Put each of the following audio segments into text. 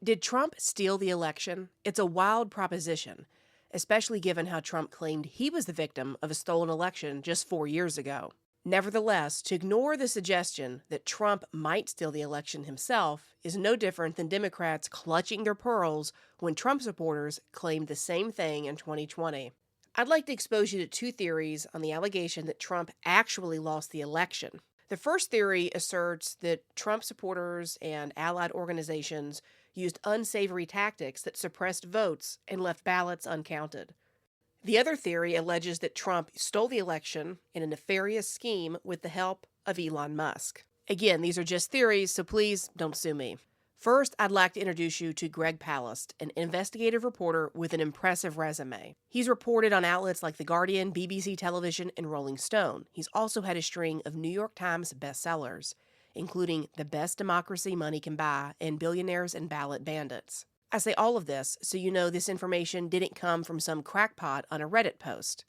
Did Trump steal the election? It's a wild proposition, especially given how Trump claimed he was the victim of a stolen election just 4 years ago. Nevertheless, to ignore the suggestion that Trump might steal the election himself is no different than Democrats clutching their pearls when Trump supporters claimed the same thing in 2020. I'd like to expose you to two theories on the allegation that Trump actually lost the election. The first theory asserts that Trump supporters and allied organizations used unsavory tactics that suppressed votes and left ballots uncounted. The other theory alleges that Trump stole the election in a nefarious scheme with the help of Elon Musk. Again, these are just theories, so please don't sue me. First, I'd like to introduce you to Greg Palast, an investigative reporter with an impressive resume. He's reported on outlets like The Guardian, BBC Television, and Rolling Stone. He's also had a string of New York Times bestsellers, including The Best Democracy Money Can Buy and Billionaires and Ballot Bandits. I say all of this so you know this information didn't come from some crackpot on a Reddit post.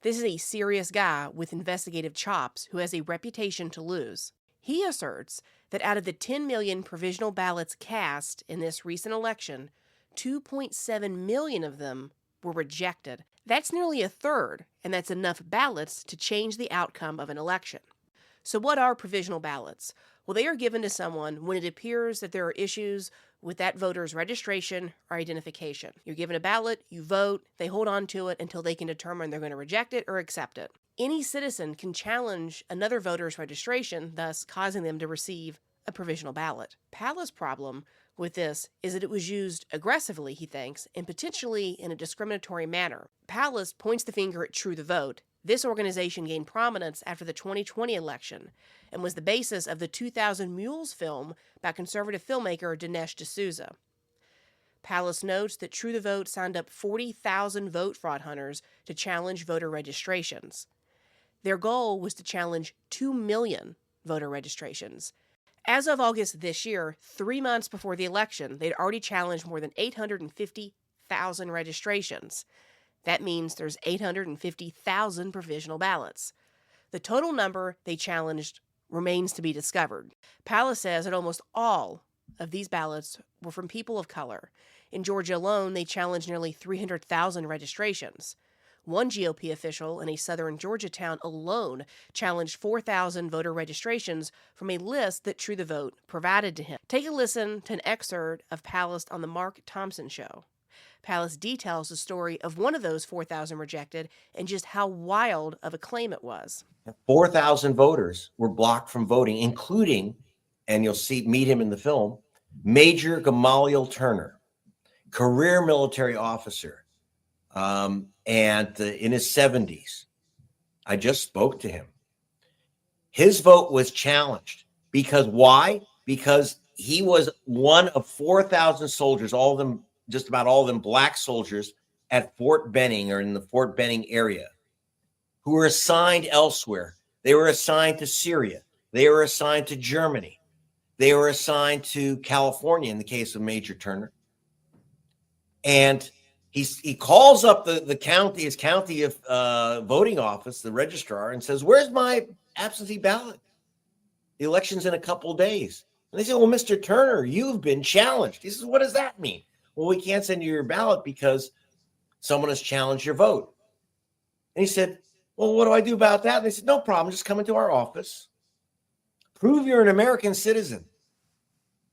This is a serious guy with investigative chops who has a reputation to lose. He asserts that out of the 10 million provisional ballots cast in this recent election, 2.7 million of them were rejected. That's nearly a third, and that's enough ballots to change the outcome of an election. So what are provisional ballots? Well, they are given to someone when it appears that there are issues with that voter's registration or identification. You're given a ballot, you vote, they hold on to it until they can determine they're going to reject it or accept it. Any citizen can challenge another voter's registration, thus causing them to receive a provisional ballot. Palast's problem with this is that it was used aggressively, he thinks, and potentially in a discriminatory manner. Palast points the finger at True the Vote. This organization gained prominence after the 2020 election and was the basis of the 2000 Mules film by conservative filmmaker Dinesh D'Souza. Palast notes that True the Vote signed up 40,000 vote fraud hunters to challenge voter registrations. Their goal was to challenge 2 million voter registrations. As of August this year, 3 months before the election, they'd already challenged more than 850,000 registrations. That means there's 850,000 provisional ballots. The total number they challenged remains to be discovered. Palast says that almost all of these ballots were from people of color. In Georgia alone, they challenged nearly 300,000 registrations. One GOP official in a southern Georgia town alone challenged 4,000 voter registrations from a list that True the Vote provided to him. Take a listen to an excerpt of Palast on The Mark Thompson Show. Palast details the story of one of those 4,000 rejected and just how wild of a claim it was. 4,000 voters were blocked from voting, including, and you'll meet him in the film, Major Gamaliel Turner, career military officer, and in his 70s. I just spoke to him. His vote was challenged because why? Because he was one of 4,000 soldiers, all of them, just about all of them black soldiers at Fort Benning or in the Fort Benning area, who were assigned elsewhere. They were assigned to Syria. They were assigned to Germany. They were assigned to California in the case of Major Turner. And he calls up his county of voting office, the registrar, and says, "Where's my absentee ballot? The election's in a couple of days." And they say, "Well, Mr. Turner, you've been challenged." He says, "What does that mean?" "Well, we can't send you your ballot because someone has challenged your vote." And he said, "Well, what do I do about that?" And they said, "No problem. Just come into our office. Prove you're an American citizen.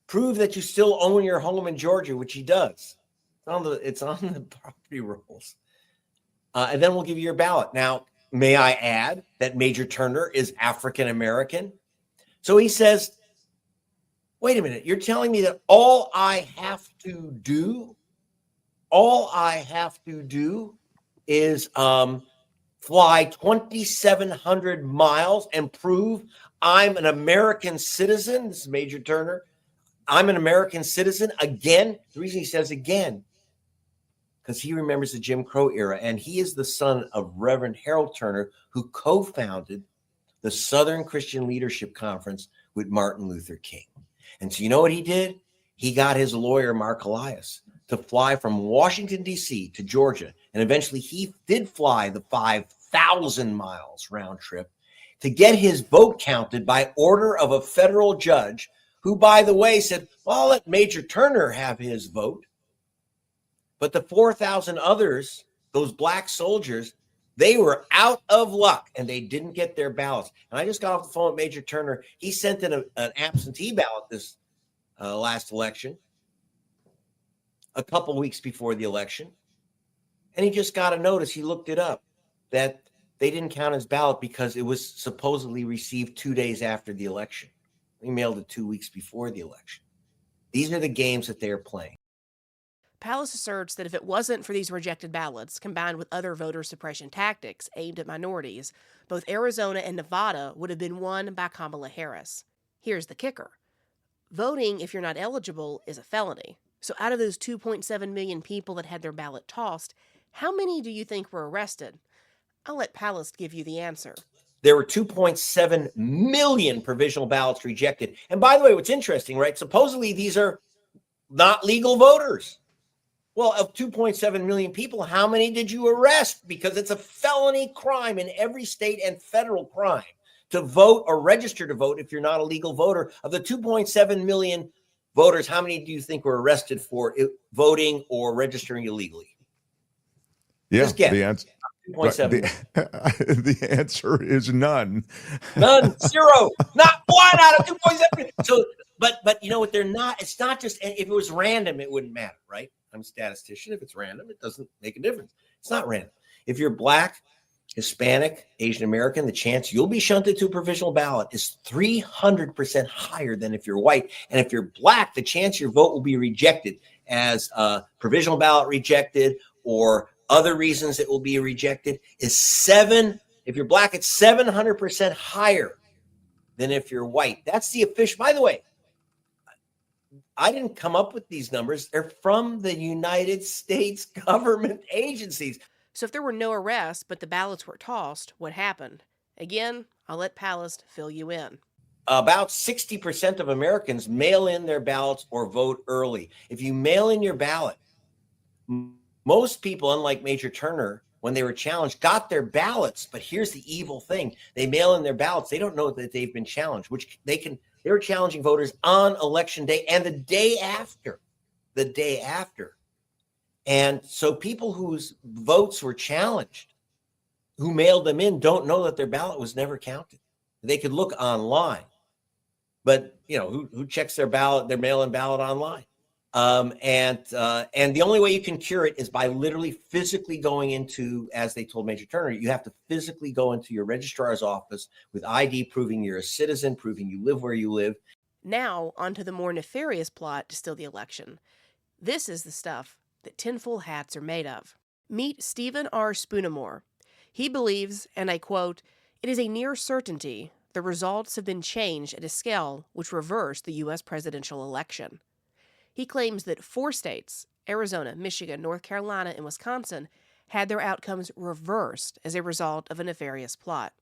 Prove that you still own your home in Georgia," which he does. It's on the property rolls. And then we'll give you your ballot. Now, may I add that Major Turner is African American? So he says, "Wait a minute. You're telling me that all I have to do is fly 2,700 miles and prove I'm an American citizen?" This is Major Turner. "I'm an American citizen again." The reason he says again, because he remembers the Jim Crow era, and he is the son of Reverend Harold Turner, who co-founded the Southern Christian Leadership Conference with Martin Luther King. And so you know what he did? He got his lawyer, Mark Elias, to fly from Washington, D.C. to Georgia. And eventually he did fly the 5,000 miles round trip to get his vote counted by order of a federal judge who, by the way, said, well, I'll let Major Turner have his vote. But the 4,000 others, those black soldiers, they were out of luck and they didn't get their ballots. And I just got off the phone with Major Turner. He sent in an absentee ballot this last election, a couple weeks before the election. And he just got a notice. He looked it up that they didn't count his ballot because it was supposedly received 2 days after the election. He mailed it 2 weeks before the election. These are the games that they're playing. Pallas asserts that if it wasn't for these rejected ballots, combined with other voter suppression tactics aimed at minorities, both Arizona and Nevada would have been won by Kamala Harris. Here's the kicker. Voting, if you're not eligible, is a felony. So out of those 2.7 million people that had their ballot tossed, how many do you think were arrested? I'll let Pallas give you the answer. There were 2.7 million provisional ballots rejected. And by the way, what's interesting, right? Supposedly these are not legal voters. Well, of 2.7 million people, how many did you arrest? Because it's a felony crime in every state and federal crime to vote or register to vote if you're not a legal voter. Of the 2.7 million voters, how many do you think were arrested for voting or registering illegally? Yeah, the answer. 2.7. The answer is none. None, zero, not one out of 2.7. So, but you know what? They're not. It's not just if it was random, it wouldn't matter, right? I'm a statistician. If it's random, it doesn't make a difference. It's not random. If you're Black, Hispanic, Asian American, the chance you'll be shunted to a provisional ballot is 300% higher than if you're white. And if you're Black, the chance your vote will be rejected as a provisional ballot rejected or other reasons it will be rejected is 7. If you're Black, it's 700% higher than if you're white. That's the official. By the way, I didn't come up with these numbers. They're from the United States government agencies. So if there were no arrests, but the ballots were tossed, what happened? Again, I'll let Pallas fill you in. About 60% of Americans mail in their ballots or vote early. If you mail in your ballot, most people, unlike Major Turner, when they were challenged, got their ballots. But here's the evil thing. They mail in their ballots. They don't know that they've been challenged, which they were challenging voters on election day and the day after. And so people whose votes were challenged, who mailed them in, don't know that their ballot was never counted. They could look online, but who checks their ballot, their mail-in ballot online? And the only way you can cure it is by literally physically going into, as they told Major Turner, you have to physically go into your registrar's office with ID proving you're a citizen, proving you live where you live. Now, onto the more nefarious plot to steal the election. This is the stuff that tinfoil hats are made of. Meet Stephen R. Spoonamore. He believes, and I quote, "It is a near certainty the results have been changed at a scale which reversed the U.S. presidential election." He claims that 4 states, Arizona, Michigan, North Carolina, and Wisconsin, had their outcomes reversed as a result of a nefarious plot.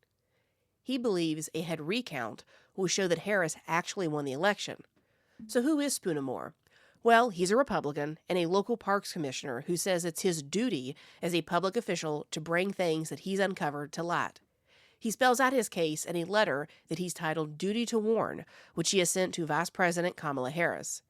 He believes a head recount will show that Harris actually won the election. So who is Spoonamore? Well, he's a Republican and a local parks commissioner who says it's his duty as a public official to bring things that he's uncovered to light. He spells out his case in a letter that he's titled Duty to Warn, which he has sent to Vice President Kamala Harris.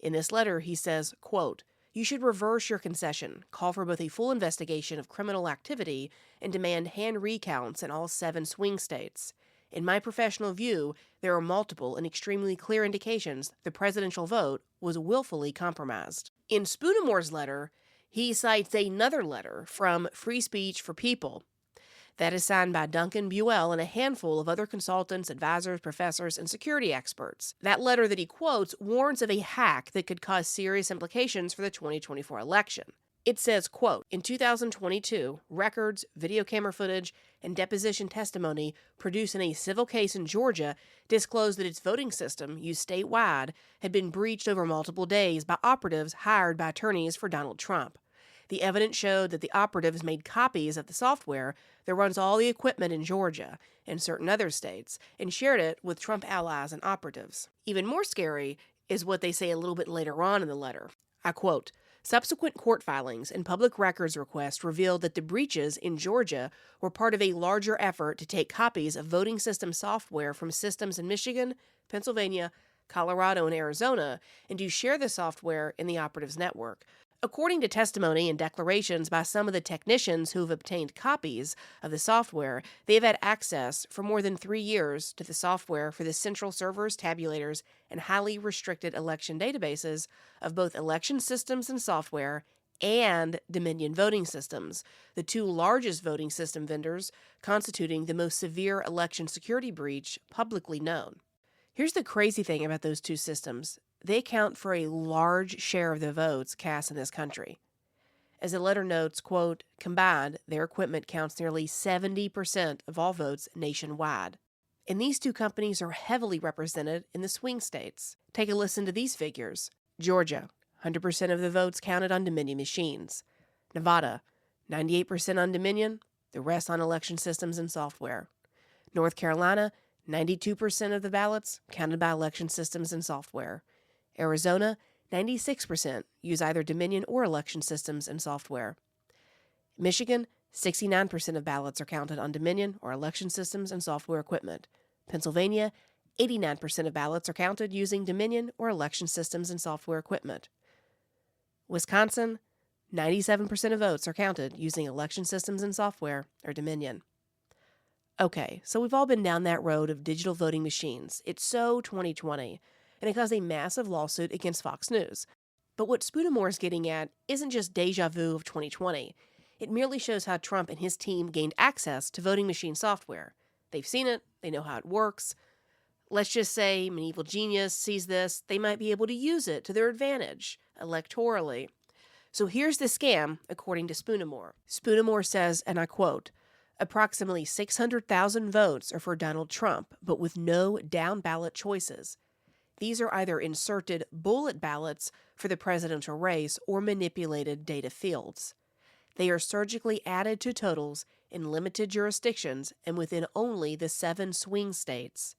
In this letter, he says, quote, "You should reverse your concession, call for both a full investigation of criminal activity, and demand hand recounts in all 7 swing states. In my professional view, there are multiple and extremely clear indications the presidential vote was willfully compromised." In Spoonamore's letter, he cites another letter from Free Speech for People. That is signed by Duncan Buell and a handful of other consultants, advisors, professors, and security experts. That letter that he quotes warns of a hack that could cause serious implications for the 2024 election. It says, quote, "In 2022, records, video camera footage, and deposition testimony produced in a civil case in Georgia disclosed that its voting system, used statewide, had been breached over multiple days by operatives hired by attorneys for Donald Trump. The evidence showed that the operatives made copies of the software that runs all the equipment in Georgia and certain other states and shared it with Trump allies and operatives." Even more scary is what they say a little bit later on in the letter. I quote, "Subsequent court filings and public records requests revealed that the breaches in Georgia were part of a larger effort to take copies of voting system software from systems in Michigan, Pennsylvania, Colorado, and Arizona, and do share the software in the operative's network. According to testimony and declarations by some of the technicians who have obtained copies of the software, they have had access for more than 3 years to the software for the central servers, tabulators, and highly restricted election databases of both election systems and software and Dominion voting systems, the two largest voting system vendors constituting the most severe election security breach publicly known. Here's the crazy thing about those two systems. They account for a large share of the votes cast in this country. As the letter notes, quote, combined, their equipment counts nearly 70% of all votes nationwide. And these two companies are heavily represented in the swing states. Take a listen to these figures. Georgia, 100% of the votes counted on Dominion machines. Nevada, 98% on Dominion, the rest on election systems and software. North Carolina, 92% of the ballots counted by election systems and software. Arizona, 96% use either Dominion or election systems and software. Michigan, 69% of ballots are counted on Dominion or election systems and software equipment. Pennsylvania, 89% of ballots are counted using Dominion or election systems and software equipment. Wisconsin, 97% of votes are counted using election systems and software or Dominion. Okay, so we've all been down that road of digital voting machines. It's so 2020, and it caused a massive lawsuit against Fox News. But what Spoonamore is getting at isn't just deja vu of 2020. It merely shows how Trump and his team gained access to voting machine software. They've seen it, they know how it works. Let's just say an evil genius sees this, they might be able to use it to their advantage, electorally. So here's the scam, according to Spoonamore. Spoonamore says, and I quote, approximately 600,000 votes are for Donald Trump, but with no down-ballot choices. These are either inserted bullet ballots for the presidential race or manipulated data fields. They are surgically added to totals in limited jurisdictions and within only the 7 swing states.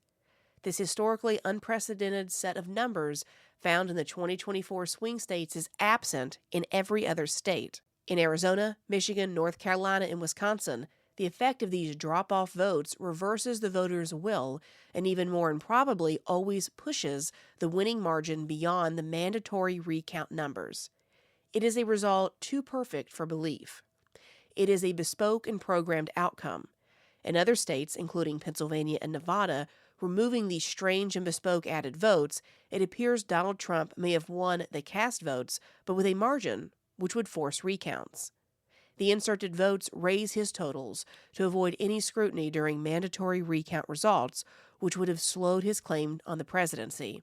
This historically unprecedented set of numbers found in the 2024 swing states is absent in every other state. In Arizona, Michigan, North Carolina, and Wisconsin, the effect of these drop-off votes reverses the voter's will and even more improbably always pushes the winning margin beyond the mandatory recount numbers. It is a result too perfect for belief. It is a bespoke and programmed outcome. In other states, including Pennsylvania and Nevada, removing these strange and bespoke added votes, it appears Donald Trump may have won the cast votes, but with a margin which would force recounts. The inserted votes raise his totals to avoid any scrutiny during mandatory recount results, which would have slowed his claim on the presidency.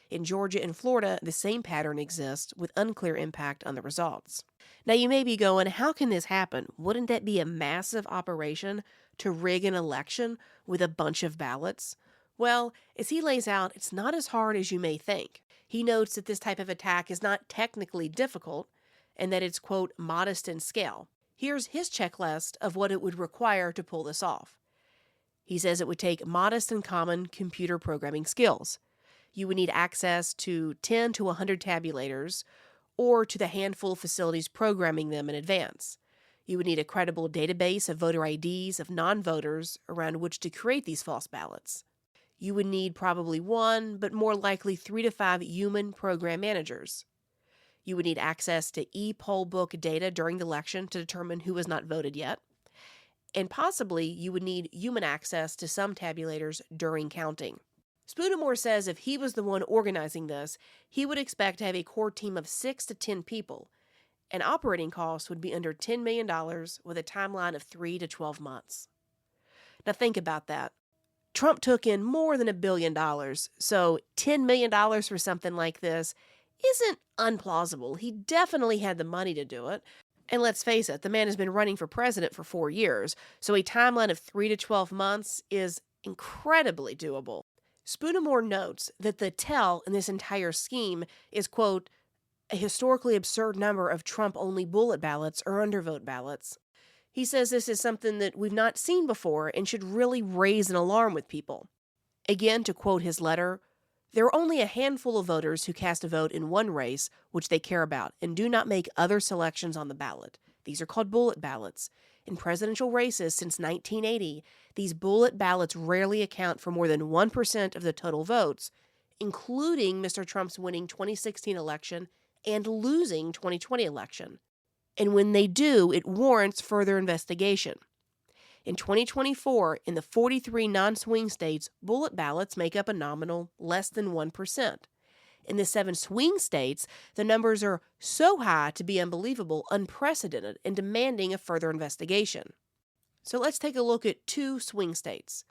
In Georgia and Florida, the same pattern exists with unclear impact on the results. Now you may be going, how can this happen? Wouldn't that be a massive operation to rig an election with a bunch of ballots? Well, as he lays out, it's not as hard as you may think. He notes that this type of attack is not technically difficult and that it's, quote, modest in scale. Here's his checklist of what it would require to pull this off. He says it would take modest and common computer programming skills. You would need access to 10 to 100 tabulators or to the handful of facilities programming them in advance. You would need a credible database of voter IDs of non-voters around which to create these false ballots. You would need probably 1, but more likely 3 to 5 human program managers. You would need access to e-poll book data during the election to determine who has not voted yet. And possibly you would need human access to some tabulators during counting. Spoonamore says if he was the one organizing this, he would expect to have a core team of 6 to 10 people, and operating costs would be under $10 million with a timeline of 3 to 12 months. Now think about that. Trump took in more than $1 billion, so $10 million for something like this isn't unplausible. He definitely had the money to do it. And let's face it, the man has been running for president for 4 years, so a timeline of 3 to 12 months is incredibly doable. Spoonamore notes that the tell in this entire scheme is, quote, a historically absurd number of Trump-only bullet ballots or undervote ballots. He says this is something that we've not seen before and should really raise an alarm with people. Again, to quote his letter, there are only a handful of voters who cast a vote in one race which they care about and do not make other selections on the ballot. These are called bullet ballots. In presidential races since 1980, these bullet ballots rarely account for more than 1% of the total votes, including Mr. Trump's winning 2016 election and losing 2020 election. And when they do, it warrants further investigation. In 2024, in the 43 non-swing states, bullet ballots make up a nominal less than 1%. In the 7 swing states, the numbers are so high to be unbelievable, unprecedented, and demanding a further investigation. So let's take a look at 2 swing states.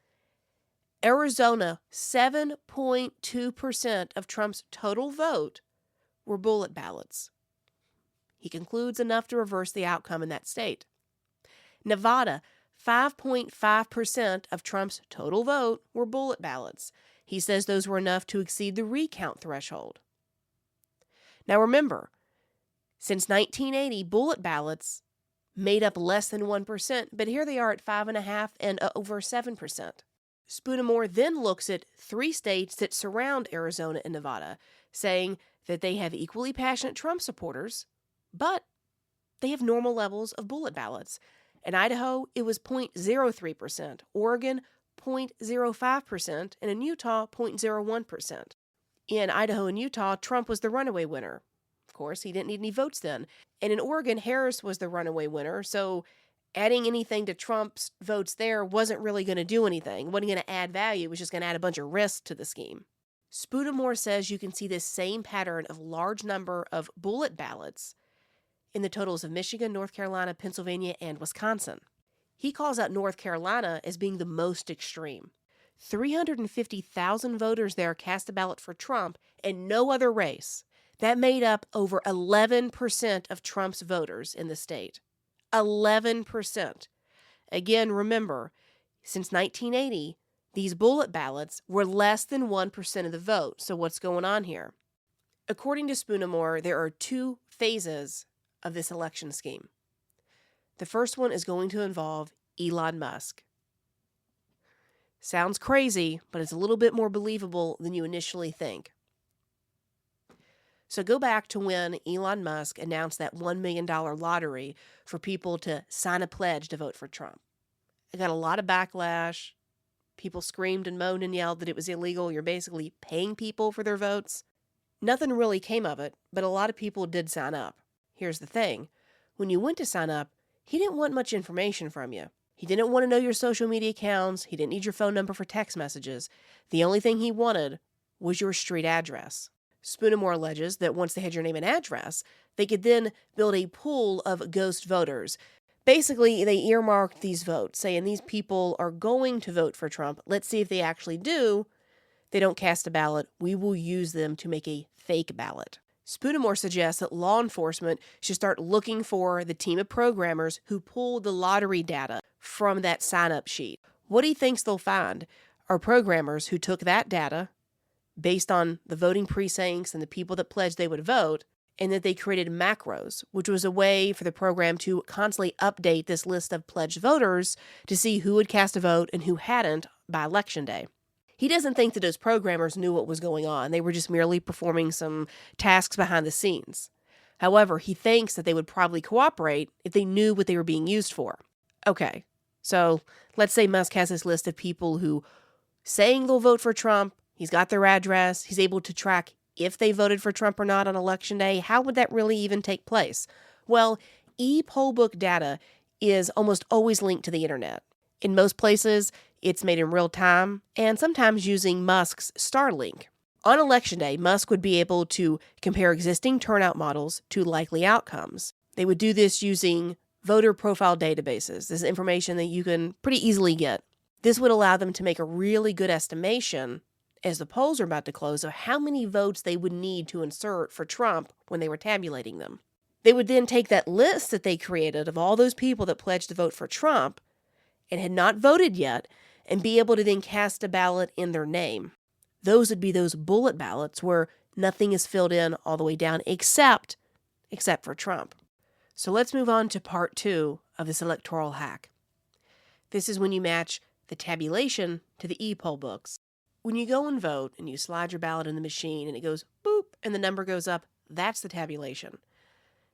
Arizona, 7.2% of Trump's total vote were bullet ballots. He concludes enough to reverse the outcome in that state. Nevada, 5.5% of Trump's total vote were bullet ballots. He says those were enough to exceed the recount threshold. Now remember, since 1980, bullet ballots made up less than 1%, but here they are at 5.5% and over 7%. Spoonamore then looks at 3 states that surround Arizona and Nevada, saying that they have equally passionate Trump supporters, but they have normal levels of bullet ballots. In Idaho, it was 0.03%, Oregon, 0.05%, and in Utah, 0.01%. In Idaho and Utah, Trump was the runaway winner. Of course, he didn't need any votes then. And in Oregon, Harris was the runaway winner, so adding anything to Trump's votes there wasn't really going to do anything. It wasn't going to add value. It was just going to add a bunch of risk to the scheme. Spoonamore says you can see this same pattern of large number of bullet ballots in the totals of Michigan, North Carolina, Pennsylvania, and Wisconsin. He calls out North Carolina as being the most extreme. 350,000 voters there cast a ballot for Trump and no other race. That made up over 11% of Trump's voters in the state. 11%. Again, remember, since 1980, these bullet ballots were less than 1% of the vote. So what's going on here? According to Spoonamore, there are 2 phases of this election scheme. The first one is going to involve Elon Musk. Sounds crazy, but it's a little bit more believable than you initially think. So go back to when Elon Musk announced that $1 million lottery for people to sign a pledge to vote for Trump. It got a lot of backlash. People screamed and moaned and yelled that it was illegal. You're basically paying people for their votes. Nothing really came of it, but a lot of people did sign up. Here's the thing. When you went to sign up, he didn't want much information from you. He didn't want to know your social media accounts. He didn't need your phone number for text messages. The only thing he wanted was your street address. Spoonamore alleges that once they had your name and address, they could then build a pool of ghost voters. Basically, they earmarked these votes, saying these people are going to vote for Trump. Let's see if they actually do. They don't cast a ballot. We will use them to make a fake ballot. Spoonamore suggests that law enforcement should start looking for the team of programmers who pulled the lottery data from that sign-up sheet. What he thinks they'll find are programmers who took that data based on the voting precincts and the people that pledged they would vote, and that they created macros, which was a way for the program to constantly update this list of pledged voters to see who had cast a vote and who hadn't by Election Day. He doesn't think that those programmers knew what was going on. They were just merely performing some tasks behind the scenes. However, he thinks that they would probably cooperate if they knew what they were being used for. Okay, so let's say Musk has this list of people who saying they'll vote for Trump. He's got their address. He's able to track if they voted for Trump or not on Election Day. How would that really even take place? Well, e-pollbook data is almost always linked to the internet. In most places, it's made in real time, and sometimes using Musk's Starlink. On Election Day, Musk would be able to compare existing turnout models to likely outcomes. They would do this using voter profile databases. This is information that you can pretty easily get. This would allow them to make a really good estimation as the polls are about to close of how many votes they would need to insert for Trump when they were tabulating them. They would then take that list that they created of all those people that pledged to vote for Trump and had not voted yet and be able to then cast a ballot in their name. Those would be those bullet ballots where nothing is filled in all the way down except for Trump. So let's move on to part 2 of this electoral hack. This is when you match the tabulation to the e-poll books. When you go and vote and you slide your ballot in the machine and it goes boop and the number goes up, that's the tabulation.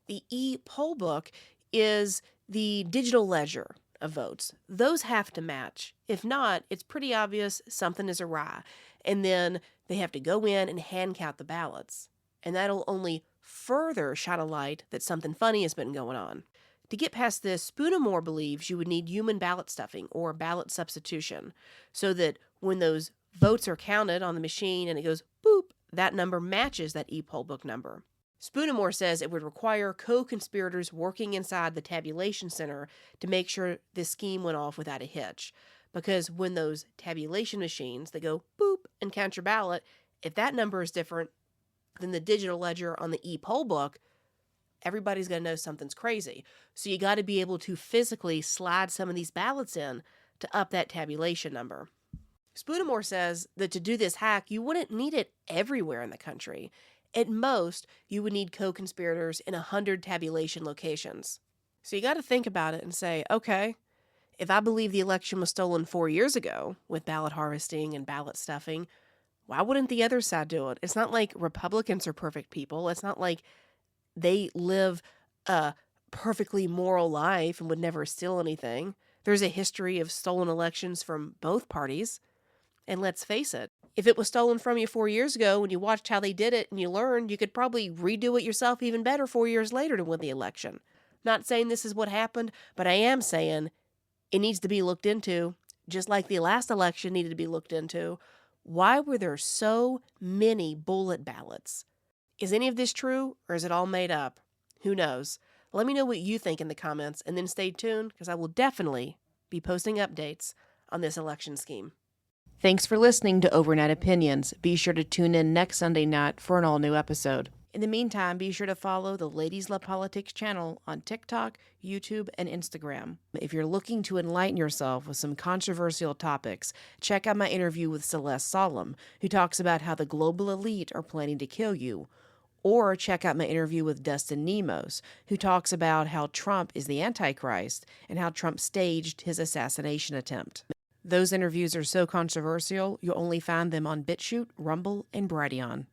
The e-poll book is the digital ledger of votes. Those have to match. If not, it's pretty obvious something is awry. And then They have to go in and hand count the ballots, and that'll only further shine a light that something funny has been going on. To get past this, Spoonamore believes you would need human ballot stuffing or ballot substitution so that when those votes are counted on the machine and it goes boop, that number matches that e-poll book number. Spoonamore says it would require co-conspirators working inside the tabulation center to make sure this scheme went off without a hitch. Because when those tabulation machines that go boop and count your ballot, if that number is different than the digital ledger on the e-poll book, everybody's going to know something's crazy. So you got to be able to physically slide some of these ballots in to up that tabulation number. Spoonamore says that to do this hack, you wouldn't need it everywhere in the country. At most, you would need co-conspirators in 100 tabulation locations. So you got to think about it and say, okay, if I believe the election was stolen 4 years ago with ballot harvesting and ballot stuffing, why wouldn't the other side do it? It's not like Republicans are perfect people. It's not like they live a perfectly moral life and would never steal anything. There's a history of stolen elections from both parties. And let's face it, if it was stolen from you 4 years ago and you watched how they did it and you learned, you could probably redo it yourself even better 4 years later to win the election. Not saying this is what happened, but I am saying it needs to be looked into, just like the last election needed to be looked into. Why were there so many bullet ballots? Is any of this true, or is it all made up? Who knows? Let me know what you think in the comments, and then stay tuned, because I will definitely be posting updates on this election scheme. Thanks for listening to Overnight Opinions. Be sure to tune in next Sunday night for an all-new episode. In the meantime, be sure to follow the Ladies Love Politics channel on TikTok, YouTube, and Instagram. If you're looking to enlighten yourself with some controversial topics, check out my interview with Celeste Solum, who talks about how the global elite are planning to kill you. Or check out my interview with Dustin Nemos, who talks about how Trump is the Antichrist and how Trump staged his assassination attempt. Those interviews are so controversial, you'll only find them on BitChute, Rumble, and Brighteon.